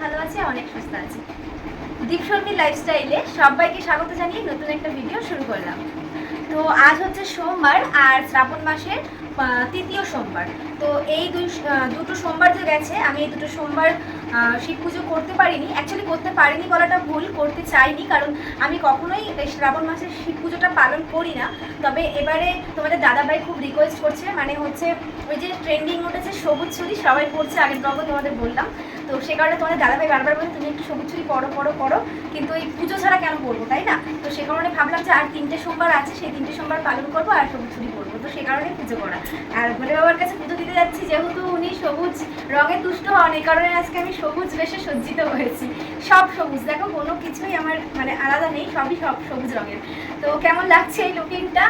ভালো আছি, অনেক সুস্থ আছি। দীপশর্মী লাইফস্টাইলে সবাইকে স্বাগত জানিয়ে নতুন একটা ভিডিও শুরু করলাম। তো আজ হচ্ছে সোমবার আর শ্রাবণ মাসের তৃতীয় সোমবার। তো এই দুটো সোমবার যে গেছে, আমি এই দুটো সোমবার শিব পুজো করতে পারিনি। অ্যাকচুয়ালি করতে পারিনি বলাটা ভুল, করতে চাইনি, কারণ আমি কখনোই শ্রাবণ মাসের শিব পুজোটা পালন করি না। তবে এবারে তোমাদের দাদাভাই খুব রিকোয়েস্ট করছে, মানে হচ্ছে ওই যে ট্রেন্ডিং উঠেছে সবুজ ছুরি, সবাই পড়ছে, আগের ব্লগে তোমাদের বললাম। তো সে কারণে তোমাদের দাদাভাই বারবার বলে তুমি একটু সবুজ ছুরি পড়ো পড়ো পড়ো, কিন্তু এই পুজো ছাড়া কেন পড়বো, তাই না? তো সে কারণে ভাবলাম যে আর 3টে সোমবার আছে, সেই 3টে সোমবার পালন করবো আর সবুজ ছুরি পড়বো। তো সে কারণে পুজো করা। আর ভোলে বাবার কাছে পুজো দিতে যাচ্ছি, যেহেতু উনি সবুজ রঙে তুষ্ট হন, এই কারণে আজকে আমি সবুজ বেশে সজ্জিত হয়েছি। সব সবুজ, দেখো কোনো কিছুই আমার মানে আলাদা নেই, সবই সব সবুজ রঙের। তো কেমন লাগছে এই লুকিংটা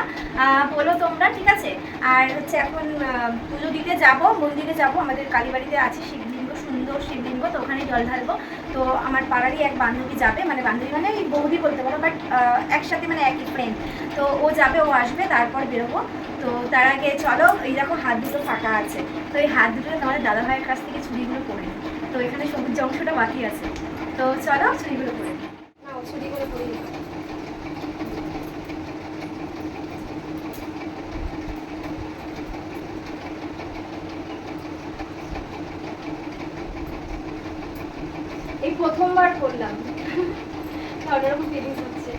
বলো তোমরা, ঠিক আছে? আর হচ্ছে এখন পুজো দিতে যাব, মন্দিরে যাব, আমাদের কালীবাড়িতে আছে শিবলিঙ্গ, সুন্দর শিবলিঙ্গ, তো ওখানে জল ঢালবো। তো আমার পাড়ারই এক বান্ধবী যাবে, মানে বান্ধবী মানে এই বৌদি বলতে পারো, বাট একসাথে মানে একই ফ্রেন্ড। তো ও যাবে, ও আসবে, তারপর বেরোবো। তো তার আগে চলো, এই দেখো হাত দুটো ফাঁকা আছে, তো এই হাত দুটো তোমাদের দাদাভাইয়ের কাছ থেকে ছুরিগুলো করে নিই। তো এখানে সবুজ অংশটা বাকি আছে, তো চলো ছুরিগুলো করে নিই। না, ছুরিগুলো করে নিই। এই প্রথমবার করলাম, অন্যরকম ফিলিংস হচ্ছে।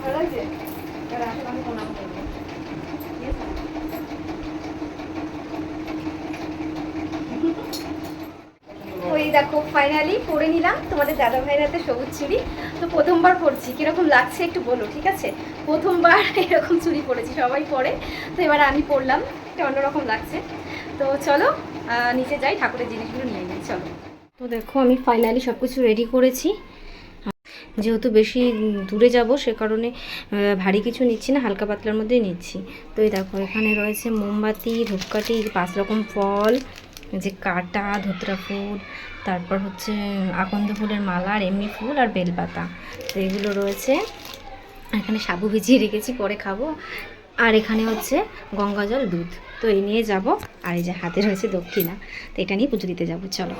ভালো লাগছে? এবার আসলে আমি প্রণাম করবো। ওই দেখো ফাইনালি পরে নিলাম তোমাদের দাদা ভাইয়ের হাতে সবুজ চুড়ি। তো প্রথমবার পরছি, কিরকম লাগছে একটু বলো, ঠিক আছে? প্রথমবার এরকম চুড়ি পরেছি, সবাই পরে, তো এবার আমি পরলাম, এটা অন্যরকম লাগছে। তো চলো নিচে যাই, ঠাকুরের জিনিসগুলো নিয়ে নিই, চলো। তো দেখো আমি ফাইনালি সব কিছু রেডি করেছি। যেহেতু বেশি দূরে যাব, সে কারণে ভারী কিছু নিচ্ছি না, হালকা পাতলার মধ্যেই নিচ্ছি। তো এই দেখো এখানে রয়েছে মোমবাতি, ধূপকাঠি, 5 রকম ফল, যে কাটা, ধুতরা ফুল, তারপর হচ্ছে আকন্দ ফুলের মালা, আর এমনি ফুল, আর বেলপাতা। তো এগুলো রয়েছে। এখানে সাবু ভিজিয়ে রেখেছি, পরে খাবো। আর এখানে হচ্ছে গঙ্গা জল, দুধ। তো এই নিয়ে যাব। আর এই যে হাতে রয়েছে দক্ষিণা, তো এটা নিয়ে পুজো দিতে যাবো, চলো।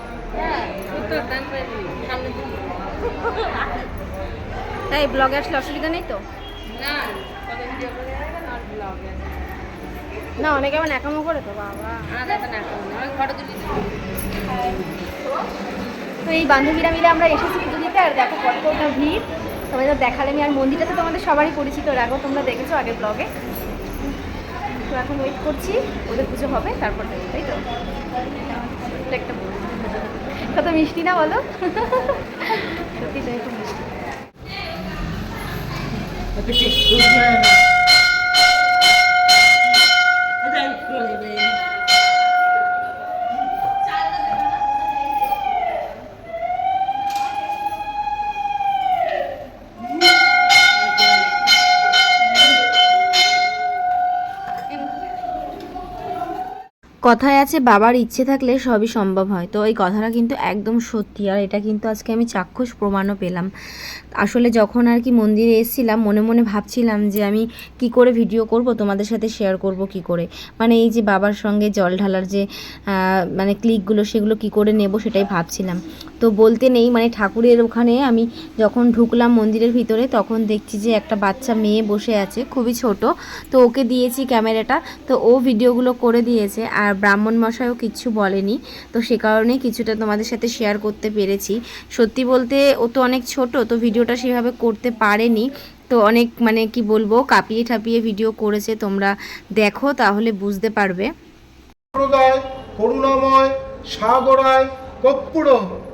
এই ব্লগে আসলে অসুবিধা নেই তো? না, অনেকে আবার ন্যাকামো করে তো, বাবা। তো এই বান্ধবীরা মিলে আমরা এসেছি পুজো দিতে, আর দেখো কতটা ভিড়। তোমাদের দেখালে আমি, আর মন্দিরটা তো তোমাদের সবারই পরিচিত, রাখো তোমরা দেখেছো আগের ব্লগে। তো এখন ওয়েট করছি, ওদের পুজো হবে তারপর দেখো, তাই তো? একটা কত মিষ্টি না বলো? সত্যি তো খুব মিষ্টি। কথায় আছে বাবার ইচ্ছে থাকলে সবই সম্ভব হয়, তো এই কথাটা কিন্তু একদম সত্যি। আর এটা কিন্তু আজকে আমি চাক্ষুষ প্রমাণও পেলাম। আসলে যখন আর কি মন্দিরে এসেছিলাম, মনে মনে ভাবছিলাম যে আমি কি করে ভিডিও করব, তোমাদের সাথে শেয়ার করব কি করে, মানে এই যে বাবার সঙ্গে জল ঢালার যে মানে ক্লিকগুলো, সেগুলো কি করে নেব সেটাই ভাবছিলাম। তো বলতে নেই, মানে ঠাকুরের ওখানে আমি যখন ঢুকলাম মন্দিরের ভিতরে, তখন দেখছি যে একটা বাচ্চা মেয়ে বসে আছে, খুবই ছোট। তো ওকে দিয়েছি ক্যামেরাটা, তো ও ভিডিওগুলো করে দিয়েছে, আর ব্রাহ্মণ মশাইও কিচ্ছু বলেনি। তো সে কারণে কিছুটা তোমাদের সাথে শেয়ার করতে পেরেছি। সত্যি বলতে ও তো অনেক ছোট, তো ভিডিওটা সেভাবে করতে পারেনি। তো অনেক মানে কি বলবো, কাঁপিয়ে ঠাপিয়ে ভিডিও করেছে, তোমরা দেখো তাহলে বুঝতে পারবে। করুণাময় সাগরায় কর্পূর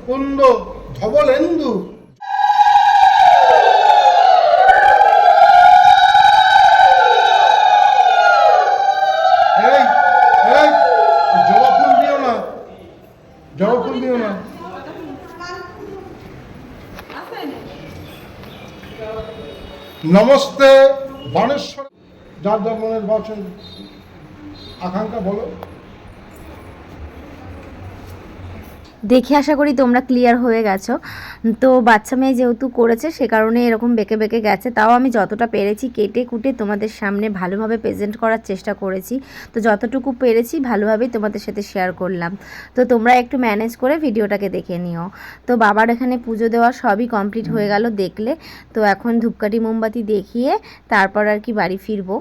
কুন্দ ধবলেন্দু। জবা ফুল দিও না, জবা ফুল দিও না। নমস্তে বানেশ্বর। যার যার মনের বচন আকাঙ্ক্ষা বলো। দেখে আশা করি তোমরা ক্লিয়ার হয়ে গেছো। তো বাচ্চা মেয়ে যেহেতু করেছে সে কারণে এরকম বেঁকে বেঁকে গেছে, তাও আমি যতটা পেরেছি কেটে কুটে তোমাদের সামনে ভালোভাবে প্রেজেন্ট করার চেষ্টা করেছি। তো যতটুকু পেরেছি ভালোভাবেই তোমাদের সাথে শেয়ার করলাম। তো তোমরা একটু ম্যানেজ করে ভিডিওটাকে দেখে নিও। তো বাবার এখানে পুজো দেওয়া সবই কমপ্লিট হয়ে গেল দেখলে। তো এখন ধূপকাঠি মোমবাতি দেখিয়ে তারপর আর কি বাড়ি ফিরবো।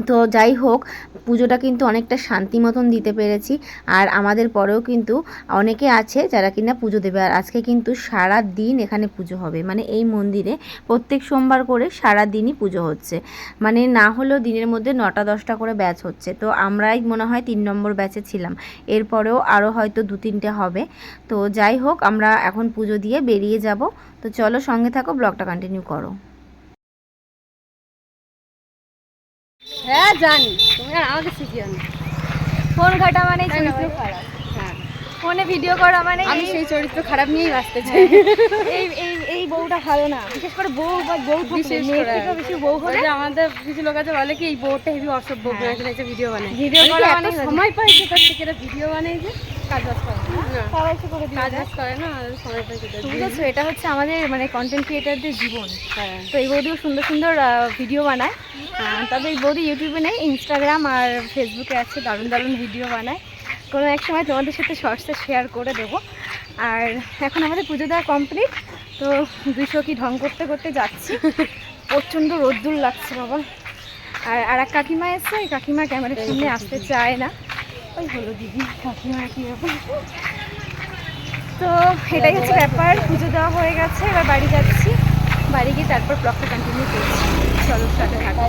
তো যাই হোক, পুজোটা কিন্তু অনেকটা শান্তি মতন দিতে পেরেছি। আর আমাদের পরেও কিন্তু অনেকে আছে যারা কিনা পুজো দেবে। আর আজকে কিন্তু সারা দিন এখানে পুজো হবে, মানে এই মন্দিরে প্রত্যেক সোমবার করে সারা দিনই পুজো হচ্ছে। মানে না হলেও দিনের মধ্যে 9টা-10টা করে ব্যাচ হচ্ছে। তো আমরাই মনে হয় 3 নম্বর ব্যাচে ছিলাম, এরপরেও আরও হয়তো 2-3টে হবে। তো যাই হোক, আমরা এখন পুজো দিয়ে বেরিয়ে যাব। তো চলো সঙ্গে থাকো, ব্লগটা কন্টিনিউ করো। হ্যাঁ জানি, তুমি আর আমাকে শিখিও না। ফোন ঘাটা মানে তাই না চরিত্র বলো? খারাপ, হ্যাঁ, ফোনে ভিডিও করা মানে আমি সেই চরিত্র খারাপ নিয়েই বাঁচতে চাই। এই এই এই বউটা ভালো না, বিশেষ করে বউ বা বউ বিশেষ মেয়ের করে থেকেও বেশি বউ হলে ওই যে আমাদের কিছু লোক আছে বলে কি এই বউটা হেভি অসভ্য, হ্যাঁ। একটা ভিডিও বানায়। ভিডিও আমি করা কি মানে এত সময় পাই কোথার থেকে এরা ভিডিও বানাই যে কাজ বাজ করে না। না, সবাই তো করে কাজ দিয়ে বাজ করে না, আর সময় পাই কোথায়। বুঝেছো, এটা হচ্ছে আমাদের মানে কন্টেন্ট ক্রিয়েটারদের জীবন। হ্যাঁ, তো এই বৌদিও সুন্দর সুন্দর ভিডিও বানায়। তবে এই বৌদি ইউটিউবে নেই, ইনস্টাগ্রাম আর ফেসবুকে আছে, দারুণ দারুণ ভিডিও বানায়। কোনো এক সময় তোমাদের সাথে শর্টসে শেয়ার করে দেবো। আর এখন আমাদের পুজো দেওয়া কমপ্লিট। তো 200 কি ঢং করতে করতে যাচ্ছি। প্রচণ্ড রোদ্দুর লাগছে বাবা। আর এক কাকিমা এসছে, ওই কাকিমা ক্যামেরার সামনে আসতে চায় না। ওই হলো দিদি কাকিমা কি ব্যাপার। তো এটাই হচ্ছে ব্যাপার, পুজো দেওয়া হয়ে গেছে, এবার বাড়ি যাচ্ছি। বাড়ি গিয়ে তারপর ব্লগটা কন্টিনিউ করছি। চলো সাথে থাকো।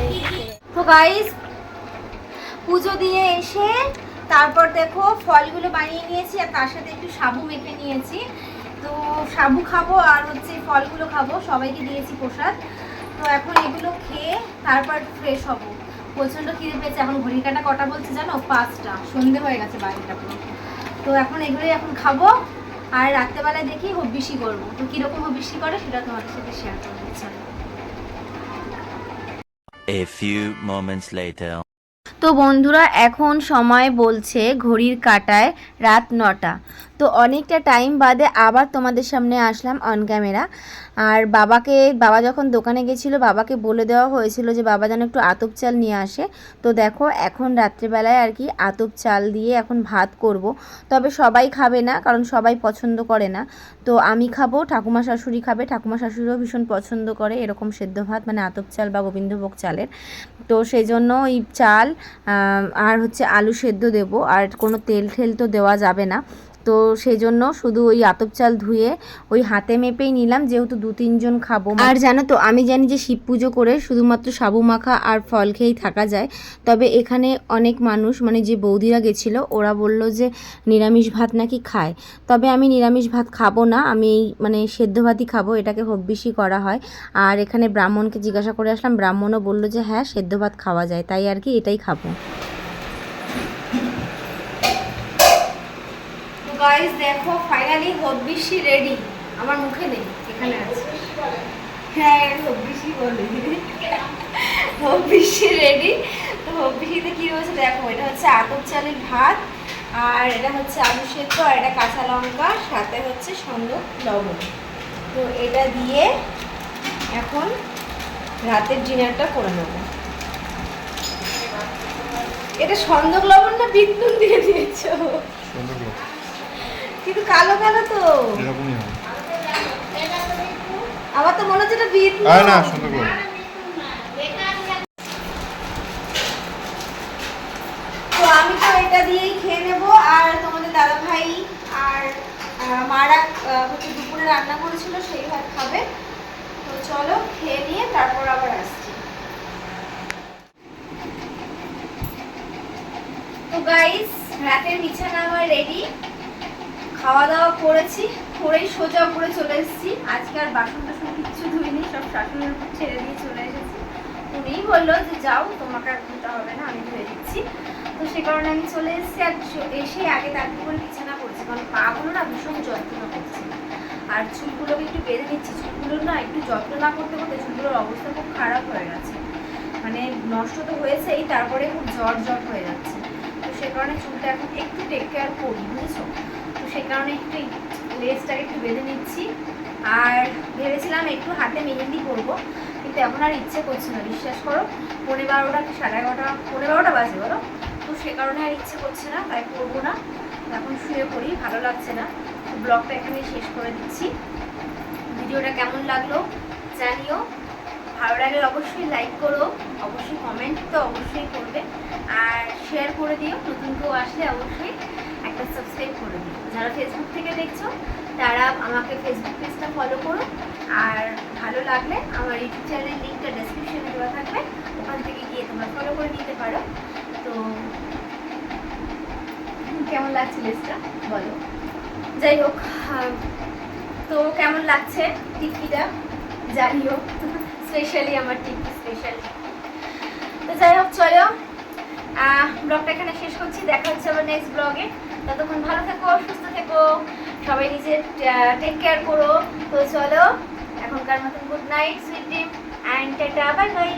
তো গাইস, পুজো দিয়ে এসে তারপর দেখো ফলগুলো বানিয়ে নিয়েছি, আর তার সাথে একটু সাবু মেখে নিয়েছি। তো সাবু খাবো আর হচ্ছে ফলগুলো খাবো, সবাইকে দিয়েছি প্রসাদ। তো এখন এগুলো খেয়ে তারপর ফ্রেশ হবো। প্রচণ্ড খিদে পেয়েছে। এখন ঘড়ির কাঁটা কটা বলছে জানো? 5টা, সন্ধে হয়ে গেছে বাইরেটা পুরো। তো এখন এগুলোই এখন খাবো। আর রাত্রেবেলায় দেখি হব্বিসি করবো। তো কীরকম হব্বিসি করে সেটা তোমাদের সাথে শেয়ার করবো। চলো। A few moments later. তো বন্ধুরা, এখন সময় বলছে ঘড়ির কাঁটায় রাত 9টা। তো অনেকটা টাইম বাদে আবার তোমাদের সামনে আসলাম অন ক্যামেরা। আর বাবা যখন দোকানে গেছিলো, বাবাকে বলে দেওয়া হয়েছিল যে বাবা যেন একটু আতপ চাল নিয়ে আসে। তো দেখো এখন রাত্রেবেলায় আর কি আতপ চাল দিয়ে এখন ভাত করব। তবে সবাই খাবে না, কারণ সবাই পছন্দ করে না। তো আমি খাবো, ঠাকুমা শাশুড়ি খাবে, ঠাকুমা শাশুড়িও ভীষণ পছন্দ করে এরকম সেদ্ধ ভাত, মানে আতপ চাল বা গোবিন্দভোগ চালের। তো সেই জন্য এই চাল আর হচ্ছে আলু সেদ্ধ দেবো। আর কোনো তেল ঠেল তো দেওয়া যাবে না। তো সেই জন্য শুধু ওই আতপ চাল ধুয়ে ওই হাতে মেপেই নিলাম, যেহেতু 2-3 জন খাবো। আর জানো তো, আমি জানি যে শিব পুজো করে শুধুমাত্র সাবু মাখা আর ফল খেয়েই থাকা যায়। তবে এখানে অনেক মানুষ, মানে যে বৌদিরা গেছিলো, ওরা বলল যে নিরামিষ ভাত নাকি খায়। তবে আমি নিরামিষ ভাত খাবো না, আমি মানে সেদ্ধ ভাতই খাবো, এটাকে হব্বিসি করা হয়। আর এখানে ব্রাহ্মণকে জিজ্ঞাসা করে আসলাম, ব্রাহ্মণও বললো যে হ্যাঁ সেদ্ধ ভাত খাওয়া যায়, তাই আর কি এটাই খাবো। গাইস দেখো, ফাইনালি হব্বিসি রেডি। আমার মুখে নেই, এখানে আছে। হ্যাঁ হব্বিসি বলে, হব্বিসি রেডি। তো হব্বিসিতে কী রয়েছে দেখো, এটা হচ্ছে আতপ চালের ভাত, আর এটা হচ্ছে আলু সেদ্ধ, আর এটা কাঁচা লঙ্কা, সাথে হচ্ছে সন্দক লবণ। তো এটা দিয়ে এখন রাতের ডিনারটা করে নেবো। এটা সন্দক লবণ না বিট নুন দিয়ে দিয়েছো? কিন্তু কালো কালো তো এরকমই হয়। আমার তো মনে হচ্ছে এটা বিট নুন। না সুন্দর করে। তো আমি তো এটা দিয়েই খেয়ে নেবো। আর তোমাদের দাদা ভাই আর মারা হচ্ছে দুপুরে রান্না করেছিল, সেই ভাত খাবে। তো চলো খেয়ে নিয়ে তারপর আবার আসছি। তো গাইস, রাতের বিছানা আমার রেডি। খাওয়া দাওয়া করেছি, করেই সোজা উপরে চলে এসেছি। আজকে আর বাসন টাসন কিচ্ছু ধুইনি, সব শাশুড়ির উপর ছেড়ে দিয়ে চলে এসেছি। উনিই বললো যে যাও, তোমাকে আর ধুতে হবে না, আমি ধুয়ে দিচ্ছি। তো সে কারণে আমি চলে এসেছি। আর এসে আগে তাড়াতাড়ি করে বিছানা করছি, কারণ পাগুলো না ভীষণ যন্ত্রণা করছে। আর চুলগুলোকে একটু বেঁধে নিচ্ছি। চুলগুলো না একটু যত্ন না করতে করতে চুলগুলোর অবস্থা খুব খারাপ হয়ে গেছে, মানে নষ্ট তো হয়েছেই, তারপরে খুব জ্বর হয়ে যাচ্ছে। তো সে কারণে চুলটা এখন একটু টেক কেয়ার করি, বুঝেছো? তো সে কারণে একটু লেসটাকে একটু বেঁধে নিচ্ছি। আর ভেবেছিলাম একটু হাতে মেহেন্দি করবো, কিন্তু এখন আর ইচ্ছে করছে না, বিশ্বাস করো। 11:30 কি 11:30, 11:30 বাজে বলো। তো সে কারণে আর ইচ্ছে করছে না, তাই করবো না। এখন শুয়ে পড়ি, ভালো লাগছে না। তো ব্লগটা এখানে শেষ করে দিচ্ছি। ভিডিওটা কেমন লাগলো জানিও, ভালো লাগলে অবশ্যই লাইক করো, অবশ্যই কমেন্ট তো অবশ্যই করবে, আর শেয়ার করে দিও। নতুন কেউ আসলে অবশ্যই একটা সাবস্ক্রাইব করে দিও। যারা ফেসবুক থেকে দেখছো তারা আমাকে ফেসবুক পেজটা ফলো করো, আর ভালো লাগলে আমার ইউটিউব চ্যানেলের লিঙ্কটা ডেসক্রিপশনে দেওয়া থাকবে, ওখান থেকে গিয়ে তোমরা ফলো করে দিতে পারো। তো কেমন লাগছে লিস্টটা বলো। যাই হোক, তো কেমন লাগছে টিকিটা জানিও, স্পেশালি আমার টিকি স্পেশাল। তো যাই হোক, চলো ব্লগটা এখানে শেষ করছি। দেখা হচ্ছে আবার নেক্সট ব্লগে। ততক্ষণ ভালো থেকো, সুস্থ থেকো, সবাই নিজের টেক কেয়ার করো। তো চলো, এখনকার মতন good night, sweet dream and tata, bye bye.